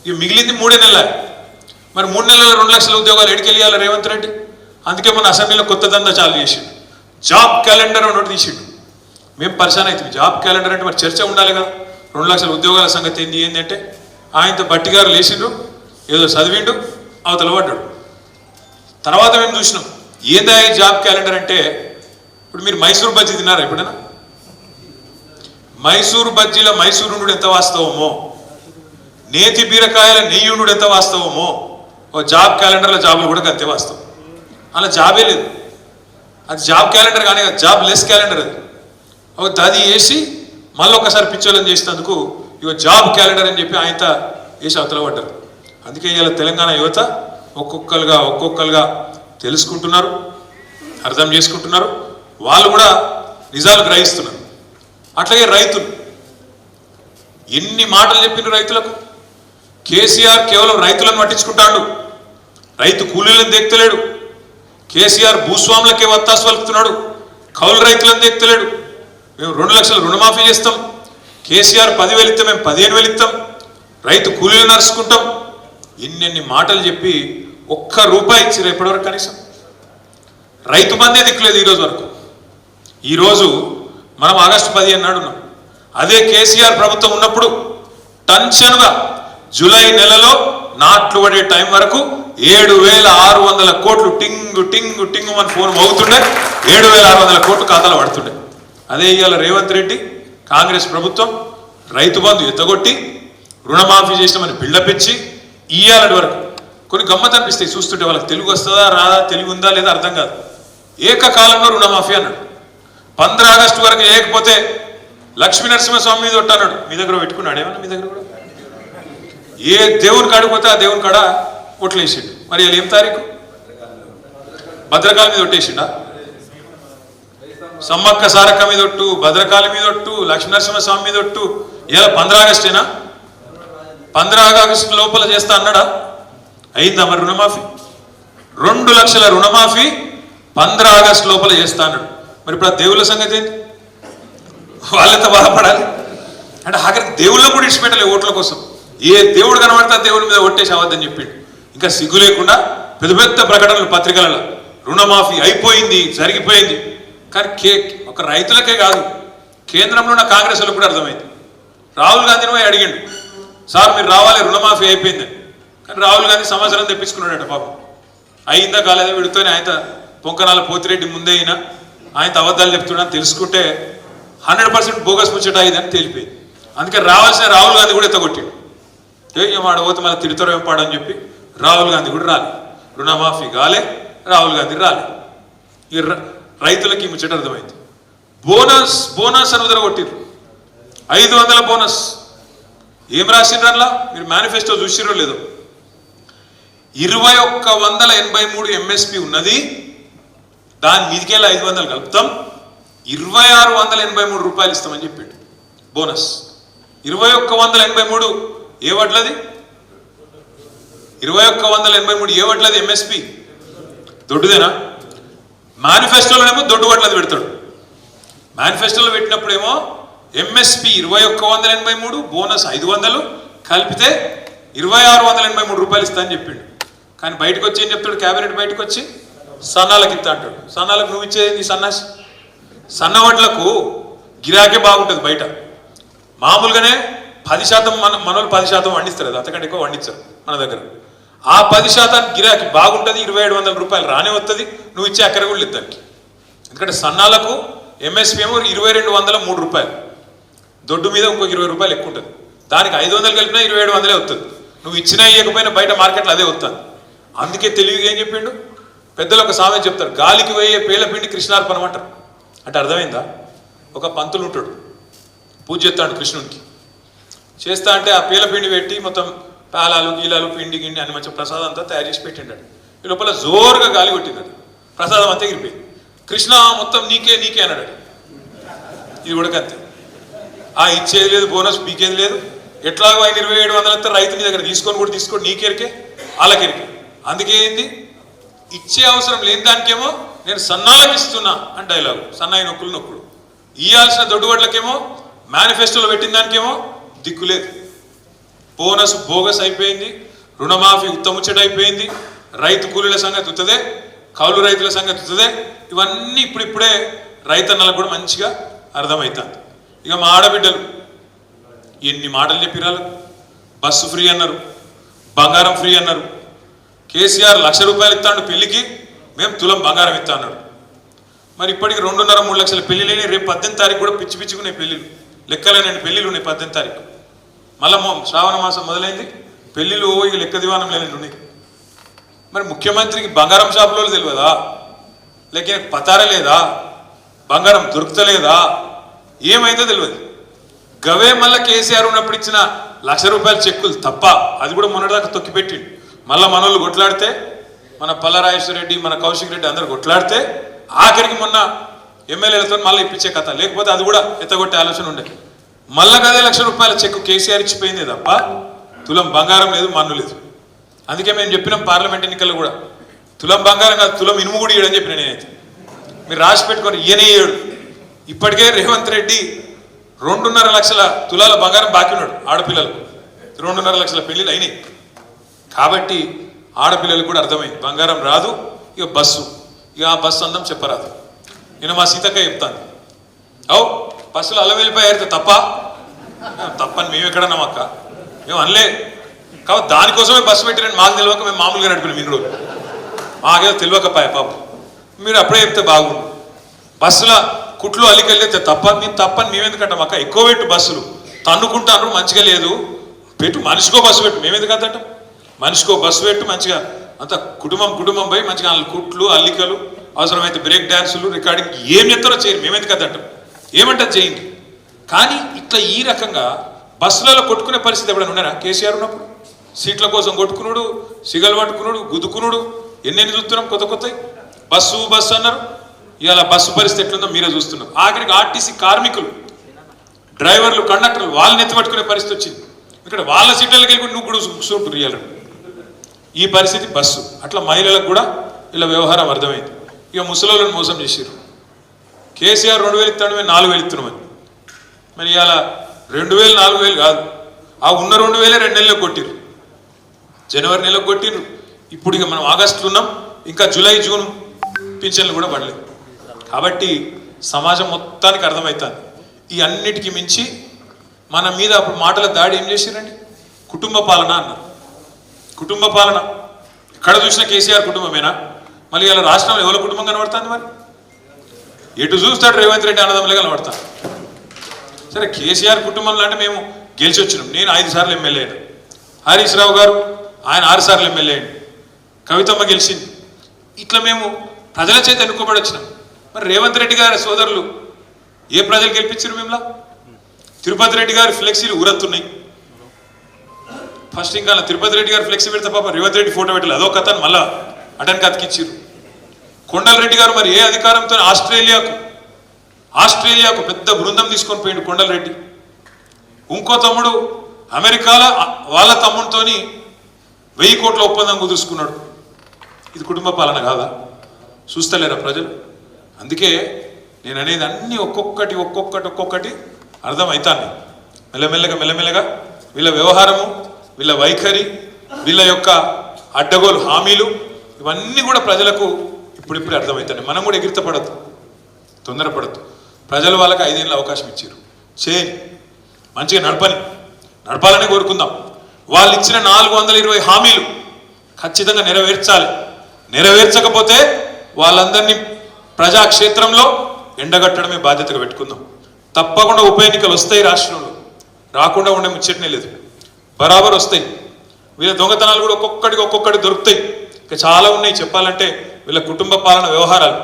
ఇక మిగిలింది 3 నెలలు. మరి 3 నెలల 2 లక్షల ఉద్యోగాలు ఎడికెళ్ళాలి రేవంత్ రెడ్డి? అందుకే మన అసెంబ్లీలో కొత్త దందా చాలు చేసిండు. జాబ్ క్యాలెండర్ ఒకటి తీసిండు. మేము పరిశాన్ అవుతుంది. జాబ్ క్యాలెండర్ అంటే మరి చర్చ ఉండాలి కదా. 2 లక్షల ఉద్యోగాల సంగతి ఏంది అంటే ఆయనతో బట్టి గారు లేచిండు, ఏదో చదివిండు, అవతల పడ్డాడు. తర్వాత మేము చూసినాం ఏందా ఈ జాబ్ క్యాలెండర్ అంటే. ఇప్పుడు మీరు మైసూర్ బజ్జీ తిన్నారా ఎప్పుడైనా? మైసూరు బజ్జీల మైసూరుండు ఎంత వాస్తవమో, నేతి బీరకాయల నెయ్యుండు ఎంత వాస్తవమో, ఓ జాబ్ క్యాలెండర్లో జాబులు కూడా అంతే వాస్తవం. అలా జాబే లేదు. అది జాబ్ క్యాలెండర్ కానీ జాబ్ లెస్ క్యాలెండర్. అది వేసి మళ్ళీ ఒకసారి పిచ్చోళ్ళని చేసినందుకు ఇక జాబ్ క్యాలెండర్ అని చెప్పి ఆయనతో వేసి అవతల పడ్డారు. అందుకే ఇవాళ తెలంగాణ యువత ఒక్కొక్కరుగా తెలుసుకుంటున్నారు, అర్థం చేసుకుంటున్నారు, వాళ్ళు కూడా నిజాలు గ్రహిస్తున్నారు. అట్లాగే రైతులు ఎన్ని మాటలు చెప్పిన రైతులకు. కేసీఆర్ కేవలం రైతులను పట్టించుకుంటాడు, రైతు కూలీలను దేక్తలేడు. కేసీఆర్ భూస్వాములకే వత్తాసు పలుకుతున్నాడు, కౌలు రైతులను దేక్తలేడు. మేము 2 లక్షల రుణమాఫీ చేస్తాం, కేసీఆర్ 10,000 ఇస్తాం, మేము 15,000 ఇస్తాం, రైతు కూలీలు నడుచుకుంటాం. ఇన్ని మాటలు చెప్పి ₹1 ఇచ్చిరు ఎప్పటివరకు? కనీసం రైతు బందే దిక్కులేదు ఈరోజు వరకు. ఈరోజు మనం ఆగస్టు 15 నాడు ఉన్నాం. అదే కేసీఆర్ ప్రభుత్వం ఉన్నప్పుడు టెన్షన్గా జూలై నెలలో నాట్లు పడే టైం వరకు 7,600 కోట్లు టింగు టింగు టింగు మన ఫోన్ అవుతుండే, 7,600 కోట్లు ఖాతాలో పడుతుండే. అదే ఇవాళ రేవంత్ రెడ్డి కాంగ్రెస్ ప్రభుత్వం రైతు బంధు ఎత్తగొట్టి రుణమాఫీ చేసినామని బిల్డప్ ఇచ్చి ఇయ్యాలటి వరకు కొన్ని గమ్మత్ అనిపిస్తాయి చూస్తుంటే. వాళ్ళకి తెలుగు వస్తుందా రాదా, తెలుగు ఉందా లేదా అర్థం కాదు. ఏకకాలంలో రుణమాఫీ అన్నాడు. 15 ఆగస్టు వరకు లేకపోతే లక్ష్మీ నరసింహస్వామి మీద అన్నాడు. మీ దగ్గర పెట్టుకున్నాడు ఏమన్నా? మీ దగ్గర కూడా ఏ దేవుని కాడిపోతే ఆ దేవుని కాడ ఒట్లేసిండు. మరి వీళ్ళు ఏం తారీఖు? భద్రకాళి మీద ఒట్టేసిండా? సమ్మక్క సారక్క మీద ఒట్టు, భద్రకాళి మీద ఒట్టు, లక్ష్మీ నరసింహస్వామి మీద ఒట్టు. ఇలా 15 ఆగస్టేనా? 15 ఆగస్టు లోపల చేస్తా అన్నాడా? అయిందా మరి రుణమాఫీ? 2 లక్షల రుణమాఫీ 15 ఆగస్టు లోపల చేస్తా అన్నాడు. మరి ఇప్పుడు ఆ దేవుళ్ళ సంగతి ఏంటి? వాళ్ళతో బాధపడాలి అంటే ఆఖరికి దేవుళ్ళ కూడా ఇచ్చిపెట్టలే ఓట్ల కోసం. ఏ దేవుడు కనబడితే దేవుడి మీద ఒట్టేసి అవద్దని చెప్పిండు. ఇంకా సిగ్గు లేకుండా పెద్ద పెద్ద ప్రకటనలు పత్రికలలో రుణమాఫీ అయిపోయింది, జరిగిపోయింది. కానీ ఒక రైతులకే కాదు, కేంద్రంలో ఉన్న కాంగ్రెస్ వాళ్ళకు కూడా అర్థమైంది. రాహుల్ గాంధీని పోయి అడిగిండు, సార్ మీరు రావాలి రుణమాఫీ అయిపోయిందని. కానీ రాహుల్ గాంధీ సంవత్సరం తెప్పించుకున్నాడట పాపం. అయిందా కాలేదా వీడితోనే ఆయన పొంకనాల పోతిరెడ్డి ముందే అయినా ఆయన అబద్ధాలు చెప్తున్నాడని తెలుసుకుంటే 100% బోగస్ ముచ్చట అయిందని తేలిపోయింది. అందుకే రావాల్సిన రాహుల్ గాంధీ కూడా ఎత్తగొట్టాడు. వాడు పోతే మళ్ళీ తిడతారు ఏం పాడని చెప్పి రాహుల్ గాంధీ కూడా రాలే. రుణమాఫీ కాలే, రాహుల్ గాంధీ రాలే. ఈ రైతులకి ముచ్చట అర్థమైంది. బోనస్ అని వదలగొట్టిర్రు. 500 బోనస్. ఏం రాసిండ్రు అట్లా? మీరు మేనిఫెస్టో చూసిరో లేదో. 2183 ఎంఎస్పి ఉన్నది, దాని మీదికెళ్ళి 500 కలుపుతాం, 2,683 రూపాయలు ఇస్తామని చెప్పిండు బోనస్. 2183 ఏ వడ్లది? 2183 ఏ వడ్లది ఎంఎస్పి? దొడ్డుదేనా? మేనిఫెస్టోలోనేమో దొడ్డు వడ్లది పెడతాడు. మేనిఫెస్టోలో పెట్టినప్పుడేమో ఎంఎస్పి 2183, బోనస్ 500 కలిపితే 2,683 రూపాయలు ఇస్తా అని చెప్పిండు. కానీ బయటకు వచ్చి ఏం చెప్తాడు? క్యాబినెట్ బయటకు వచ్చి సన్నాలకు ఇస్తా అంటాడు. సన్నాలకు నువ్వు ఇచ్చేది సన్నాసి. సన్న వడ్లకు గిరాకే బాగుంటుంది బయట. మామూలుగానే 10% మనోళ్ళు 10% వండిస్తారు, అది అంతకంటే ఎక్కువ వండించారు మన దగ్గర. ఆ 10% గిరాకీ బాగుంటుంది, 2,700 రూపాయలు రానే వస్తుంది. నువ్వు ఇచ్చే అక్కడ కూడా లేదు దానికి. ఎందుకంటే సన్నాలకు ఎంఎస్పి ఏమో 2,203 రూపాయలు, దొడ్డు మీద ఇంకొక 20 రూపాయలు ఎక్కువ ఉంటుంది. దానికి 500 కలిపినా 2,700 వస్తుంది. నువ్వు ఇచ్చినా ఇవ్వకపోయినా బయట మార్కెట్లో అదే వస్తుంది. అందుకే తెలివిగా ఏం చెప్పిండు? పెద్దలు ఒక సామెత చెప్తారు, గాలికి పోయే పేలపిండి కృష్ణార్పణం అంటారు. అంటే అర్థమైందా? ఒక పంతులు ఉంటాడు, పూజ చేస్తాడు కృష్ణునికి. చేస్తా అంటే ఆ పేలపిండి పెట్టి మొత్తం పాలాలు గీలాలు పిండి గిండి అని మంచి ప్రసాదం అంతా తయారు చేసి పెట్టిండాడు. ఈ లోపల జోరుగా గాలి కొట్టింది, ప్రసాదం అంతా ఎగిరిపోయింది. కృష్ణ మొత్తం నీకే నీకే అన్నాడు. ఇది కూడా అంతే. ఇచ్చేది లేదు, బోనస్ పీకేది లేదు. ఎట్లాగో ఆయన 2,700 రైతు నీ దగ్గర తీసుకొని కూడా తీసుకోండి, నీకెరికే వాళ్ళకెరికే. అందుకే ఏంది, ఇచ్చే అవసరం లేని దానికేమో నేను సన్నాలకు ఇస్తున్నా అని డైలాగు, సన్నాయి నొక్కులు. ఇవ్వాల్సిన దొడ్డుబడ్లకేమో మేనిఫెస్టోలో పెట్టిన దానికేమో దిక్కులేదు. బోనస్ బోగస్ అయిపోయింది, రుణమాఫీ ఉత్తముచ్చట అయిపోయింది, రైతు కూలీల సంగతి ఉత్తదే, కౌలు రైతుల సంగతి ఉత్తదే. ఇవన్నీ ఇప్పుడిప్పుడే రైతన్నలకు కూడా మంచిగా అర్థమవుతుంది. ఇక మా ఆడబిడ్డలు ఎన్ని మాటలు చెప్పిరాలు. బస్సు ఫ్రీ అన్నారు, బంగారం ఫ్రీ అన్నారు. కేసీఆర్ ₹1,00,000 ఇస్తాడు పెళ్లికి, మేము తులం బంగారం ఇస్తా అన్నాడు. మరి ఇప్పటికి 2.5-3 లక్షల పెళ్లిలేని, రేపు 18వ తారీఖు కూడా పిచ్చి పిచ్చుకున్నాయి పెళ్లిళ్ళు, లెక్కలేని పెళ్లిళ్ళు ఉన్నాయి 18వ తారీఖు. మళ్ళా శ్రావణ మాసం మొదలైంది, పెళ్లిళ్ళు ఇక లెక్క దివానం లేని ఉన్నాయి. మరి ముఖ్యమంత్రికి బంగారం షాపులో తెలియదా, లేక పతారే లేదా, బంగారం దొరుకుతలేదా, ఏమైందో తెలియదు. గవే మళ్ళీ కేసీఆర్ ఉన్నప్పుడు ఇచ్చిన ₹1,00,000 చెక్కులు తప్ప, అది కూడా మొన్నటిదాకా తొక్కిపెట్టి మళ్ళీ మనోళ్ళు కొట్లాడితే, మన పల్లరాజేశ్వర రెడ్డి, మన కౌశిక్ రెడ్డి అందరు కొట్లాడితే ఆఖరికి మొన్న ఎమ్మెల్యేలతో మళ్ళీ ఇప్పించే కథ. లేకపోతే అది కూడా ఎత్తగొట్టే ఆలోచన ఉండే. మళ్ళీ అదే ₹1,00,000 చెక్కు కేసీఆర్ ఇచ్చిపోయింది తప్ప తులం బంగారం లేదు, మన్ను లేదు. అందుకే మేము చెప్పినాం పార్లమెంట్ ఎన్నికల్లో కూడా, తులం బంగారం కాదు, తులం ఇనుము కూడా ఇయ్యడని చెప్పిన నేనైతే. మీరు రాసి పెట్టుకొని ఈయనే ఏడు. ఇప్పటికే రేవంత్ రెడ్డి 2.5 లక్షల తులాల బంగారం బాకీ ఉన్నాడు ఆడపిల్లలకు. 2.5 లక్షల పెళ్లిళ్ళు అయినాయి. కాబట్టి ఆడపిల్లలకు కూడా అర్థమైంది బంగారం రాదు. ఇక బస్సు, ఇక ఆ బస్సు అందం చెప్పరాదు. నేను మా సీతక్క చెప్తాను, బస్సులో అల్లవెళ్ళిపోయారు తప్పని మేము ఎక్కడన్నాం అక్క, మేము అనలే. కాబట్టి దానికోసమే బస్సు పెట్టిరండి, మాకు తెలియక మేము మామూలుగా నడిపినాం ఇన్ని రోజులు, మాకేదో తెలియకపాయ పాపం. మీరు అప్పుడే చెప్తే బాగుండు. బస్సుల కుట్లు అల్లికెళ్ళితే తప్పని మేమెందుకంటాం అక్క, ఎక్కువ పెట్టు బస్సులు తన్నుకుంటాను, మంచిగా లేదు పెట్టు, మనిషికో బస్సు పెట్టు, మేమెందుకు అంతటం, మనిషికో బస్సు పెట్టు, మంచిగా అంత కుటుంబం పోయి మంచిగా కుట్లు అల్లికలు, అవసరమైతే బ్రేక్ డ్యాన్సులు, రికార్డింగ్ ఏం చెప్తారో చేయరు, మేమెందుకు అంతటం, ఏమంటారు చేయండి. కానీ ఇట్లా ఈ రకంగా బస్సులలో కొట్టుకునే పరిస్థితి ఎప్పుడైనా ఉన్నారా కేసీఆర్ ఉన్నప్పుడు? సీట్ల కోసం కొట్టుకున్నాడు, సిగలు పట్టుకున్నాడు, గుద్దుకున్నాడు, ఎన్నెన్ని చూస్తున్నాం కొత్త బస్సు అన్నారు. ఇవాళ బస్సు పరిస్థితి ఎట్లుందో మీరే చూస్తున్నారు. ఆఖరికి ఆర్టీసీ కార్మికులు, డ్రైవర్లు, కండక్టర్లు వాళ్ళని ఎత్తిపట్టుకునే పరిస్థితి వచ్చింది. ఇక్కడ వాళ్ళ సీట్లకి వెళ్ళి నువ్వు కూడా కూర్చుంటారు ఇవాళ. ఈ పరిస్థితి బస్సు. అట్లా మహిళలకు కూడా ఇలా వ్యవహారం అర్థమైంది. ఇక ముసలోళ్ళని మోసం చేసారు. కేసీఆర్ 2,000 ఇస్తాడు, మేము 4,000 ఇస్తున్నామని. మరి ఇవాళ 2,000 4,000 కాదు, ఆ ఉన్న 2,000 2 నెలలకు కొట్టిరు, జనవరి నెలకు కొట్టిరు. ఇప్పుడు ఇక మనం ఆగస్టులో ఉన్నాం, ఇంకా జూలై జూన్ పింఛన్లు కూడా పడలేదు. కాబట్టి సమాజం మొత్తానికి అర్థమవుతుంది. ఈ అన్నిటికీ మించి మన మీద అప్పుడు మాటల దాడి ఏం చేసిరండి, కుటుంబ పాలన అన్నారు. కుటుంబ పాలన ఎక్కడ చూసినా కేసీఆర్ కుటుంబమేనా? మళ్ళీ ఇలా రాష్ట్రంలో ఎవరి కుటుంబం కనబడుతుంది? మరి ఎటు చూస్తాడు రేవంత్ రెడ్డి అన్నదమ్ములే కనబడతాను. సరే కేసీఆర్ కుటుంబంలో అంటే మేము గెలిచి వచ్చినాం. నేను 5 సార్లు ఎమ్మెల్యే అయినా, హరీష్ రావు గారు ఆయన 6 సార్లు ఎమ్మెల్యే అయ్యాడు, కవితమ్మ గెలిచింది. ఇట్లా మేము ప్రజల చేత ఎన్నుకోబడి వచ్చినాం. మరి రేవంత్ రెడ్డి గారి సోదరులు ఏ ప్రజలు గెలిపించారు? మేములా తిరుపతి రెడ్డి గారి ఫ్లెక్సీలు ఊరత్తున్నాయి. ఫస్ట్ ఇంకా తిరుపతి రెడ్డి గారు ఫ్లెక్సీ పెడితే పాప రేవంత్ రెడ్డి ఫోటో పెట్టలేదు, అదో కథను మళ్ళా అటెన్కి అతికిచ్చారు. కొండలరెడ్డి గారు మరి ఏ అధికారంతో ఆస్ట్రేలియాకు పెద్ద బృందం తీసుకొని పోయిండు కొండలరెడ్డి. ఇంకో తమ్ముడు అమెరికాలో వాళ్ళ తమ్ముడితోని 1000 కోట్ల ఒప్పందం కుదుర్చుకున్నాడు. ఇది కుటుంబ పాలన కాదా? చూస్తలేరా ప్రజలు? అందుకే నేను అనేది అన్నీ ఒక్కొక్కటి అర్థమవుతాను. మెల్లమెల్లగా వీళ్ళ వ్యవహారము, వీళ్ళ వైఖరి, వీళ్ళ యొక్క అడ్డగోలు హామీలు ఇవన్నీ కూడా ప్రజలకు ఇప్పుడిప్పుడు అర్థమవుతాయి. మనం కూడా ఎగిరితపడద్దు, తొందరపడద్దు. ప్రజలు వాళ్ళకి 5 ఏళ్ళ అవకాశం ఇచ్చారు, చేయని మంచిగా నడపాలని కోరుకుందాం. వాళ్ళు ఇచ్చిన 420 హామీలు ఖచ్చితంగా నెరవేర్చకపోతే వాళ్ళందరినీ ప్రజాక్షేత్రంలో ఎండగట్టడమే బాధ్యతగా పెట్టుకుందాం. తప్పకుండా ఉప ఎన్నికలు వస్తాయి రాష్ట్రంలో, రాకుండా ఉండే ముచ్చటనే లేదు, బరాబర్ వస్తాయి. వీళ్ళ దొంగతనాలు కూడా ఒక్కొక్కటి దొరుకుతాయి. ఇంకా చాలా ఉన్నాయి చెప్పాలంటే వీళ్ళ కుటుంబ పాలన వ్యవహారాలు.